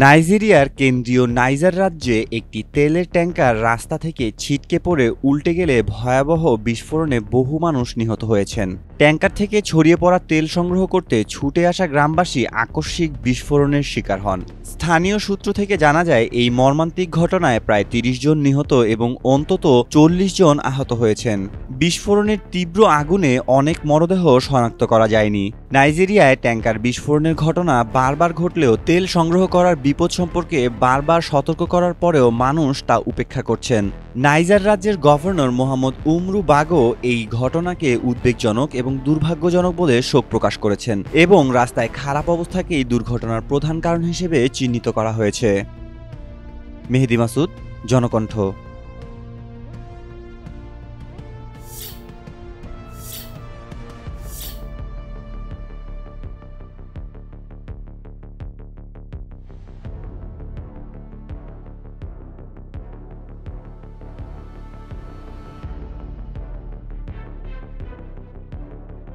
নাইজেরিয়ার কেন্দ্রীয় নাইজার রাজ্যে একটি তেলের ট্যাঙ্কার রাস্তা থেকে ছিটকে পড়ে উল্টে গেলে ভয়াবহ বিস্ফোরণে বহু মানুষ নিহত হয়েছেন। ট্যাঙ্কার থেকে ছড়িয়ে পড়া তেল সংগ্রহ করতে ছুটে আসা গ্রামবাসী আকস্মিক বিস্ফোরণের শিকার হন। স্থানীয় সূত্র থেকে জানা যায়, এই মর্মান্তিক ঘটনায় প্রায় ৩০ জন নিহত এবং অন্তত ৪০ জন আহত হয়েছেন। বিস্ফোরণের তীব্র আগুনে অনেক মরদেহ শনাক্ত করা যায়নি। নাইজেরিয়ায় ট্যাঙ্কার বিস্ফোরণের ঘটনা বারবার ঘটলেও তেল সংগ্রহ করার বিপদ সম্পর্কে বারবার সতর্ক করার পরেও মানুষ তা উপেক্ষা করছেন। নাইজার রাজ্যের গভর্নর মোহাম্মদ উমরু বাগো এই ঘটনাকে উদ্বেগজনক এবং দুর্ভাগ্যজনক বলে শোক প্রকাশ করেছেন এবং রাস্তায় খারাপ অবস্থাকেই দুর্ঘটনার প্রধান কারণ হিসেবে চিহ্নিত করা হয়েছে। মেহেদী মাসুদ, জনকণ্ঠ।